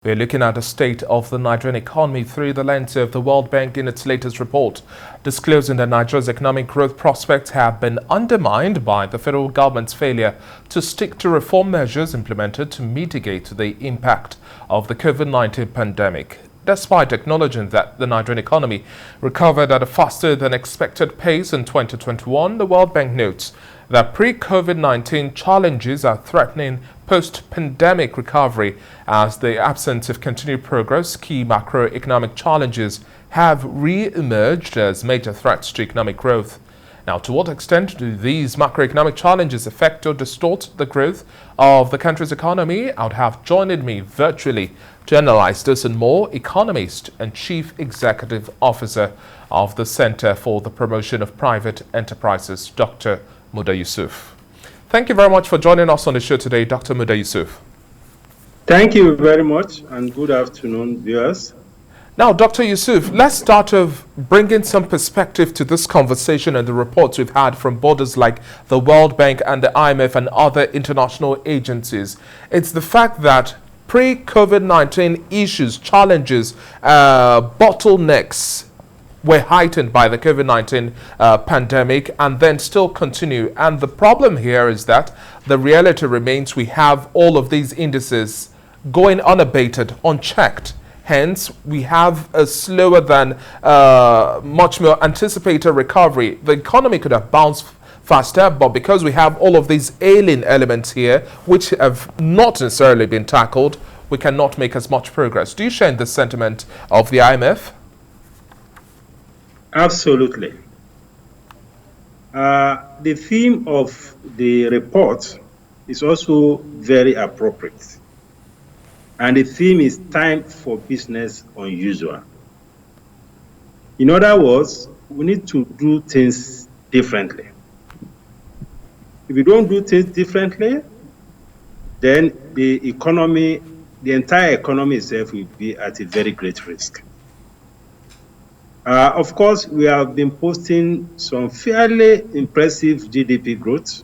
We're looking at the state of the Nigerian economy through the lens of the World Bank in its latest report, disclosing that Nigeria's economic growth prospects have been undermined by the federal government's failure to stick to reform measures implemented to mitigate the impact of the COVID-19 pandemic. Despite acknowledging that the Nigerian economy recovered at a faster than expected pace in 2021, the World Bank notes that pre-COVID-19 challenges are threatening post-pandemic recovery as the absence of continued progress. Key macroeconomic challenges have re-emerged as major threats to economic growth. Now, to what extent do these macroeconomic challenges affect or distort the growth of the country's economy? I would have joining me virtually to analyze this and more, Economist and Chief Executive Officer of the Center for the Promotion of Private Enterprises, Dr. Muda Yusuf. Thank you very much for joining us on the show today, Dr. Muda Yusuf. Thank you very much, and good afternoon, viewers. Now, Dr. Yusuf, let's start off bringing some perspective to this conversation and the reports we've had from bodies like the World Bank and the IMF and other international agencies. It's the fact that pre-COVID-19 issues, challenges, bottlenecks were heightened by the COVID-19 pandemic and then still continue. And the problem here is that the reality remains we have all of these indices going unabated, unchecked. Hence, we have a slower than much more anticipated recovery. The economy could have bounced faster, but because we have all of these alien elements here, which have not necessarily been tackled, we cannot make as much progress. Do you share in this sentiment of the IMF? Absolutely. The theme of the report is also very appropriate. And the theme is time for business unusual. In other words, we need to do things differently. If we don't do things differently, then the economy, the entire economy itself will be at a very great risk. Of course, we have been posting some fairly impressive GDP growth.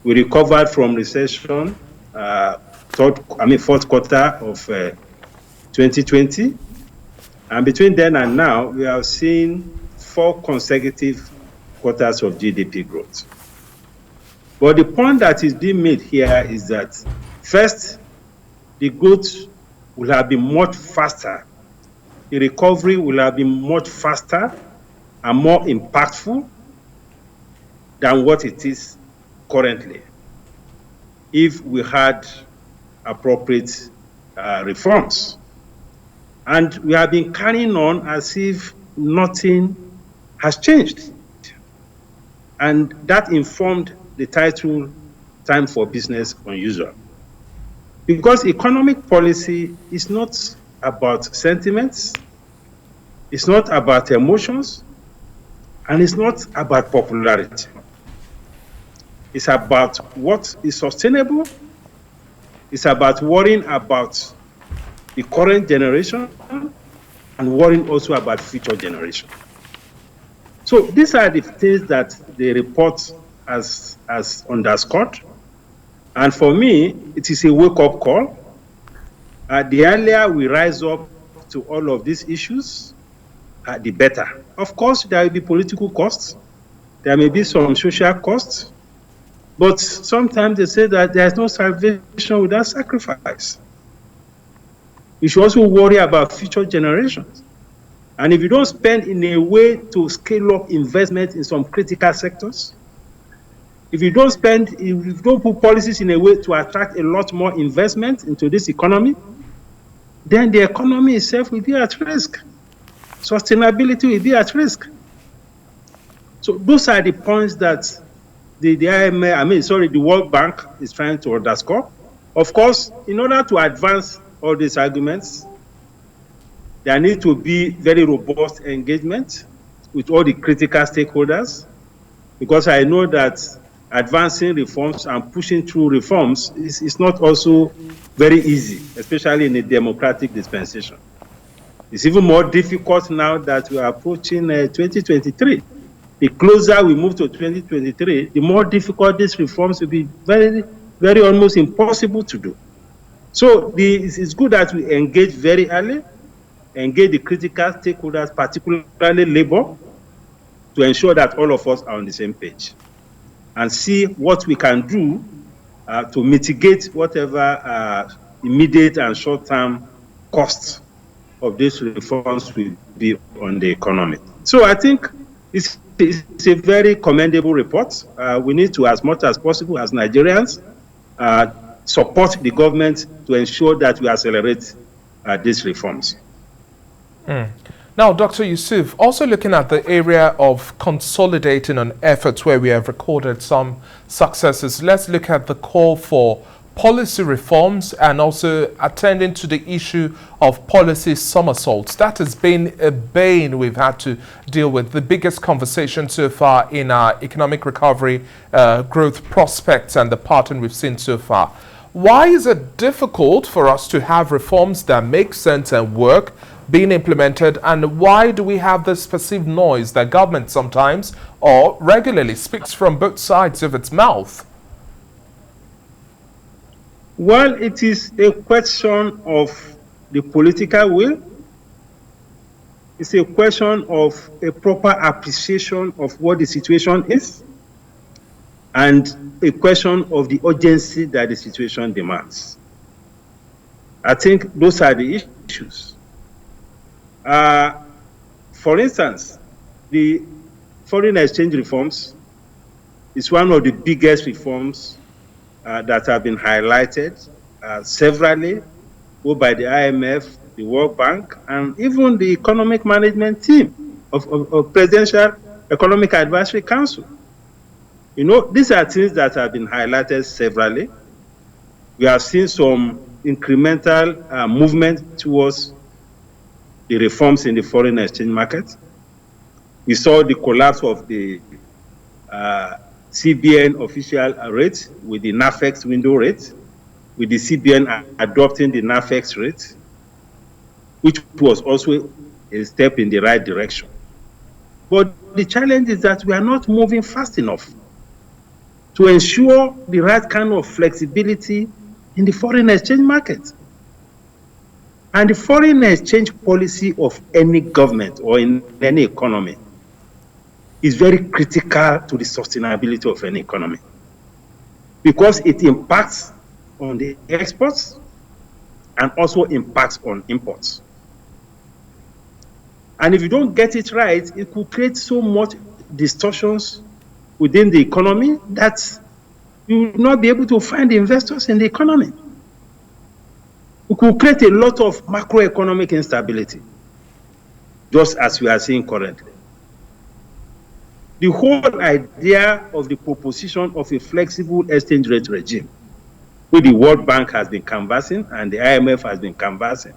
We recovered from recession, fourth quarter of 2020. And between then and now, we have seen 4 consecutive quarters of GDP growth. But the point that is being made here is that, first, the growth will have been much faster. The recovery will have been much faster and more impactful than what it is currently if we had appropriate reforms. And we have been carrying on as if nothing has changed. And that informed the title, Time for Business Unusual. Because economic policy is not about sentiments, it's not about emotions, and it's not about popularity. It's about what is sustainable. It's about worrying about the current generation and worrying also about future generation. So these are the things that the report has underscored. And for me, it is a wake-up call. The earlier we rise up to all of these issues, the better. Of course, there will be political costs. There may be some social costs. But sometimes they say that there is no salvation without sacrifice. You should also worry about future generations. And if you don't spend in a way to scale up investment in some critical sectors, if you don't put policies in a way to attract a lot more investment into this economy, then the economy itself will be at risk. Sustainability will be at risk. So those are the points that the World Bank is trying to underscore. Of course, in order to advance all these arguments, there needs to be very robust engagement with all the critical stakeholders, because I know that advancing reforms and pushing through reforms is not also very easy, especially in a democratic dispensation. It's even more difficult now that we are approaching 2023. The closer we move to 2023, the more difficult these reforms will be very, very almost impossible to do. So it's good that we engage very early, engage the critical stakeholders, particularly labor, to ensure that all of us are on the same page and see what we can do to mitigate whatever immediate and short-term costs of these reforms will be on the economy. So I think it's a very commendable report. We need to, as much as possible as Nigerians, support the government to ensure that we accelerate these reforms. Now, Dr. Yusuf, also looking at the area of consolidating on efforts where we have recorded some successes, let's look at the call for policy reforms and also attending to the issue of policy somersaults. That has been a bane we've had to deal with, the biggest conversation so far in our economic recovery, growth prospects and the pattern we've seen so far. Why is it difficult for us to have reforms that make sense and work being implemented, and why do we have this perceived noise that government sometimes or regularly speaks from both sides of its mouth? Well, it is a question of the political will. It's a question of a proper appreciation of what the situation is and a question of the urgency that the situation demands. I think those are the issues. For instance, the foreign exchange reforms is one of the biggest reforms that have been highlighted severally, both by the IMF, the World Bank, and even the economic management team of Presidential Economic Advisory Council. You know, these are things that have been highlighted severally. We have seen some incremental movement towards the reforms in the foreign exchange market. We saw the collapse of the CBN official rate with the NAFEX window rate, with the CBN adopting the NAFEX rate, which was also a step in the right direction. But the challenge is that we are not moving fast enough to ensure the right kind of flexibility in the foreign exchange market. And the foreign exchange policy of any government or in any economy is very critical to the sustainability of any economy, because it impacts on the exports and also impacts on imports. And if you don't get it right, it could create so much distortions within the economy that you will not be able to find investors in the economy. It could create a lot of macroeconomic instability, just as we are seeing currently. The whole idea of the proposition of a flexible exchange rate regime, which the World Bank has been canvassing and the IMF has been canvassing,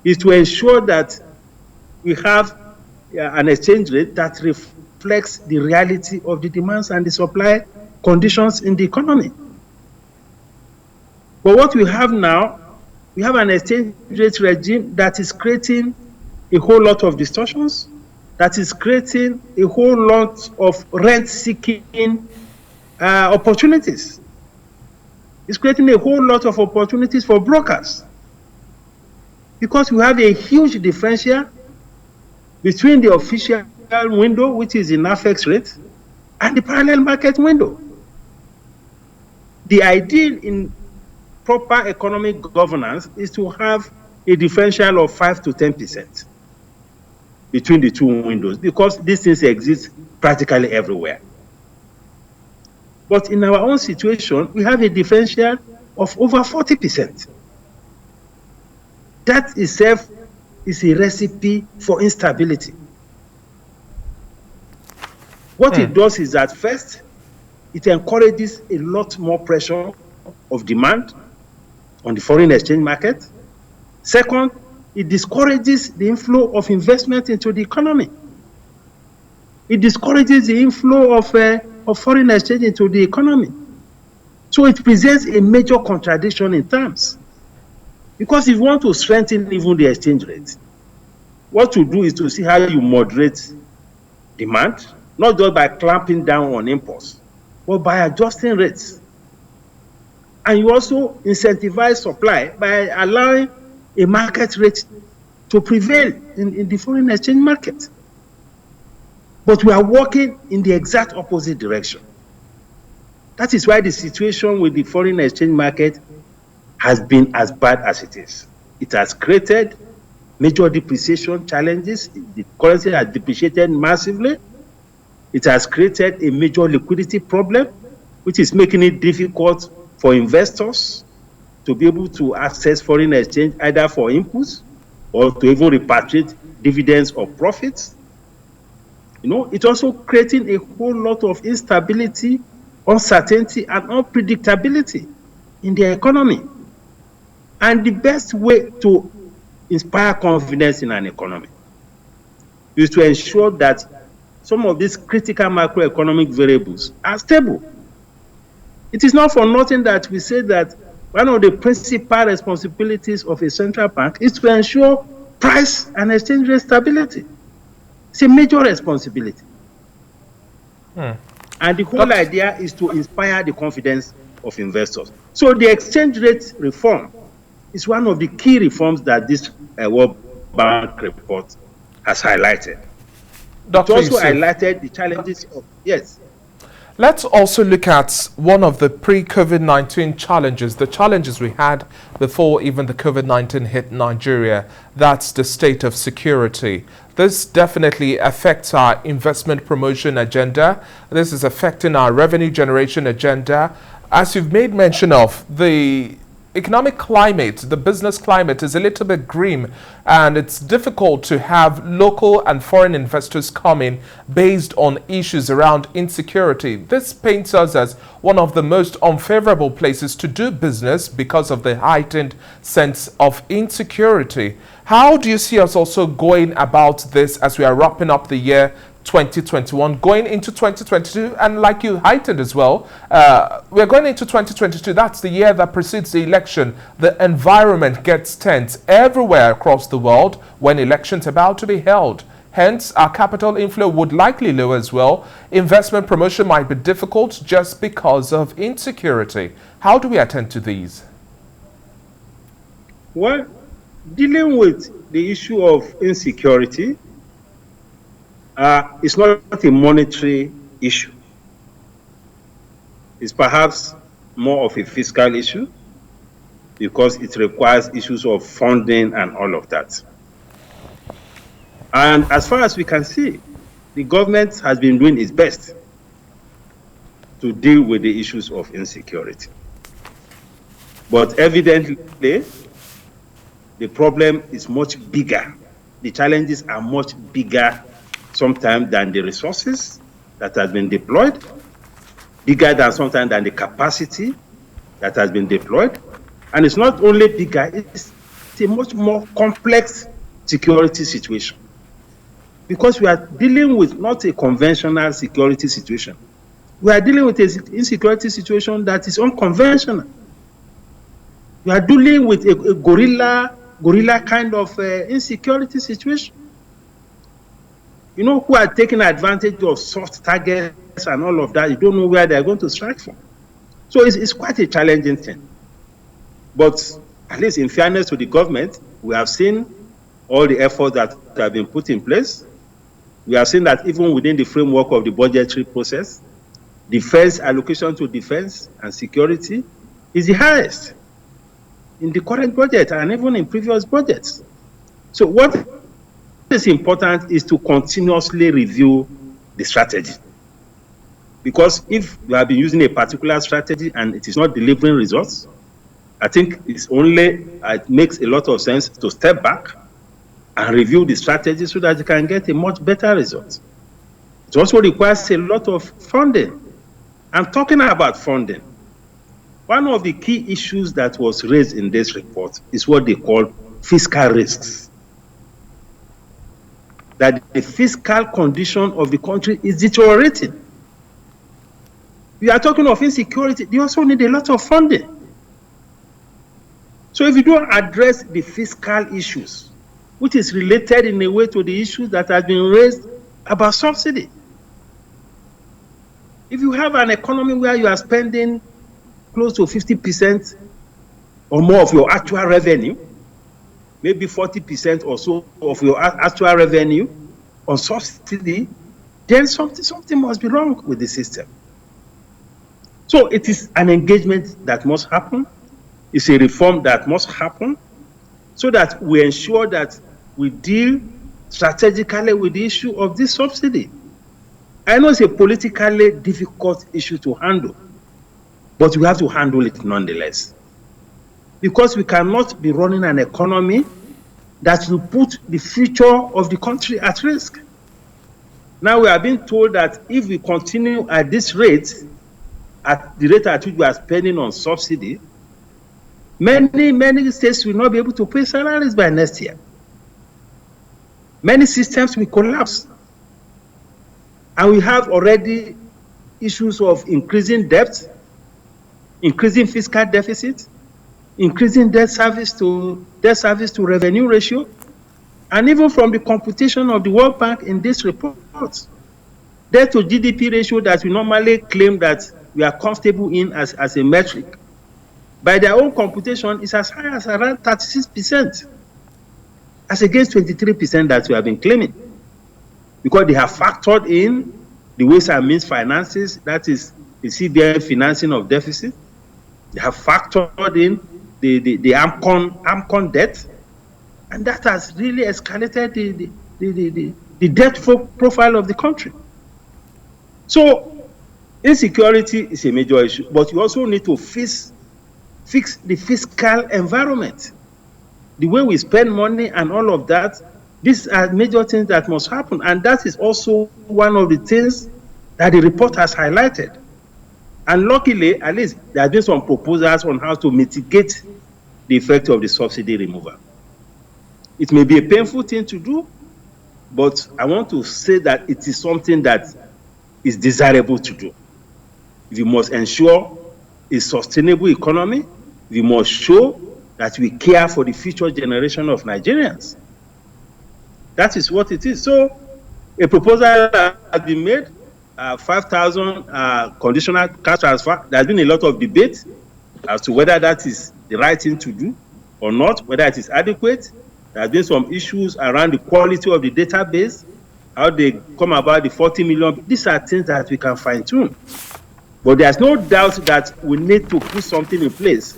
is to ensure that we have an exchange rate that reflects the reality of the demands and the supply conditions in the economy. But what we have now, we have an exchange rate regime that is creating a whole lot of distortions, that is creating a whole lot of rent-seeking opportunities. It's creating a whole lot of opportunities for brokers, because we have a huge differential between the official window, which is the NAFEX rate, and the parallel market window. The ideal in proper economic governance is to have a differential of 5 to 10% between the two windows, because these things exist practically everywhere. But in our own situation, we have a differential of over 40%. That itself is a recipe for instability. What it does is that first, it encourages a lot more pressure of demand on the foreign exchange market. Second, it discourages the inflow of investment into the economy. It discourages the inflow of foreign exchange into the economy. So it presents a major contradiction in terms. Because if you want to strengthen even the exchange rate, what to do is to see how you moderate demand, not just by clamping down on imports, but by adjusting rates. And you also incentivize supply by allowing a market rate to prevail in the foreign exchange market. But we are working in the exact opposite direction. That is why the situation with the foreign exchange market has been as bad as it is. It has created major depreciation challenges. The currency has depreciated massively. It has created a major liquidity problem, which is making it difficult for investors to be able to access foreign exchange either for inputs or to even repatriate dividends or profits. It's also creating a whole lot of instability, uncertainty, and unpredictability in the economy. And the best way to inspire confidence in an economy is to ensure that some of these critical macroeconomic variables are stable. It is not for nothing that we say that one of the principal responsibilities of a central bank is to ensure price and exchange rate stability. It's a major responsibility. And the whole idea is to inspire the confidence of investors. So the exchange rate reform is one of the key reforms that this World Bank report has highlighted. Dr. It also Yusuf, highlighted the challenges of, yes. Let's also look at one of the pre-COVID-19 challenges, the challenges we had before even the COVID-19 hit Nigeria. That's the state of security. This definitely affects our investment promotion agenda. This is affecting our revenue generation agenda. As you've made mention of, the economic climate, the business climate is a little bit grim, and it's difficult to have local and foreign investors come in based on issues around insecurity. This paints us as one of the most unfavorable places to do business because of the heightened sense of insecurity. How do you see us also going about this as we are wrapping up the year 2021, going into 2022, and like you heightened as well, we're going into 2022. That's the year that precedes the election. The environment gets tense everywhere across the world when elections are about to be held. Hence, our capital inflow would likely lower as well. Investment promotion might be difficult just because of insecurity. How do we attend to these? Well, dealing with the issue of insecurity, it's not a monetary issue. It's perhaps more of a fiscal issue because it requires issues of funding and all of that. And as far as we can see, the government has been doing its best to deal with the issues of insecurity. But evidently, the problem is much bigger. The challenges are much bigger sometimes than the resources that has been deployed, bigger than sometimes than the capacity that has been deployed. And it's not only bigger, it's a much more complex security situation. Because we are dealing with not a conventional security situation. We are dealing with an insecurity situation that is unconventional. We are dealing with a guerrilla kind of insecurity situation. Who are taking advantage of soft targets and all of that. You don't know where they're going to strike from. So it's quite a challenging thing. But at least in fairness to the government, we have seen all the efforts that have been put in place. We have seen that even within the framework of the budgetary process, defense allocation to defense and security is the highest in the current budget and even in previous budgets. So what is important is to continuously review the strategy. Because if you have been using a particular strategy and it is not delivering results, I think it makes a lot of sense to step back and review the strategy so that you can get a much better result. It also requires a lot of funding. I'm talking about funding. One of the key issues that was raised in this report is what they call fiscal risks. That the fiscal condition of the country is deteriorating. We are talking of insecurity. They also need a lot of funding. So if you don't address the fiscal issues, which is related in a way to the issues that have been raised about subsidy. If you have an economy where you are spending close to 50% or more of your actual revenue, maybe 40% or so of your actual revenue on subsidy, then something must be wrong with the system. So it is an engagement that must happen. It's a reform that must happen so that we ensure that we deal strategically with the issue of this subsidy. I know it's a politically difficult issue to handle, but we have to handle it nonetheless. Because we cannot be running an economy that will put the future of the country at risk. Now we are being told that if we continue at this rate, at the rate at which we are spending on subsidy, many states will not be able to pay salaries by next year. Many systems will collapse. And we have already issues of increasing debt, increasing fiscal deficit, increasing debt service to revenue ratio, and even from the computation of the World Bank in this report, debt to GDP ratio that we normally claim that we are comfortable in as a metric, by their own computation is as high as around 36%, as against 23% that we have been claiming, because they have factored in the ways and means finances, that is the CBN financing of deficit. They have factored in the AMCON debt, and that has really escalated the debt profile of the country. So insecurity is a major issue, but you also need to fix the fiscal environment, the way we spend money and all of that. These are major things that must happen, and that is also one of the things that the report has highlighted. And luckily, at least there have been some proposals on how to mitigate the effect of the subsidy removal. It may be a painful thing to do, but I want to say that it is something that is desirable to do. We must ensure a sustainable economy. We must show that we care for the future generation of Nigerians. That is what it is. So a proposal has been made, 5,000 conditional cash transfer. There has been a lot of debate as to whether that is the right thing to do or not, whether it is adequate. There has been some issues around the quality of the database, how they come about the 40 million. These are things that we can fine-tune. But there's no doubt that we need to put something in place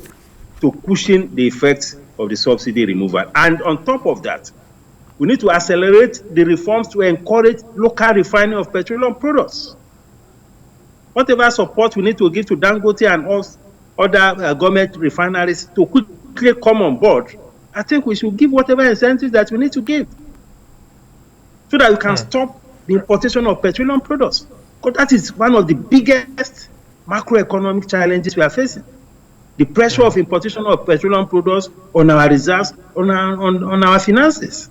to cushion the effects of the subsidy removal. And on top of that, we need to accelerate the reforms to encourage local refining of petroleum products. Whatever support we need to give to Dangote and other government refineries to quickly come on board, I think we should give whatever incentives that we need to give so that we can stop the importation of petroleum products. Because that is one of the biggest macroeconomic challenges we are facing. The pressure of importation of petroleum products on our reserves, on our finances.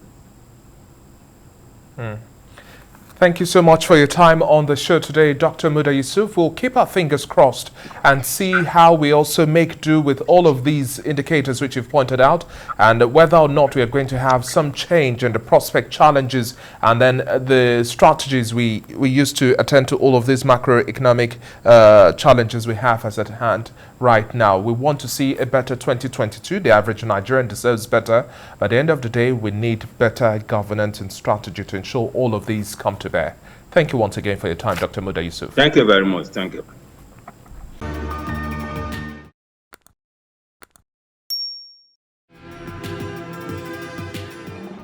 Thank you so much for your time on the show today, Dr. Muda Yusuf. We'll keep our fingers crossed and see how we also make do with all of these indicators which you've pointed out, and whether or not we are going to have some change in the prospect challenges and then the strategies we use to attend to all of these macroeconomic challenges we have as at hand right now. We want to see a better 2022. The average Nigerian deserves better. By the end of the day, we need better governance and strategy to ensure all of these come to bear. Thank you once again for your time, Dr. Muda Yusuf. Thank you very much. Thank you.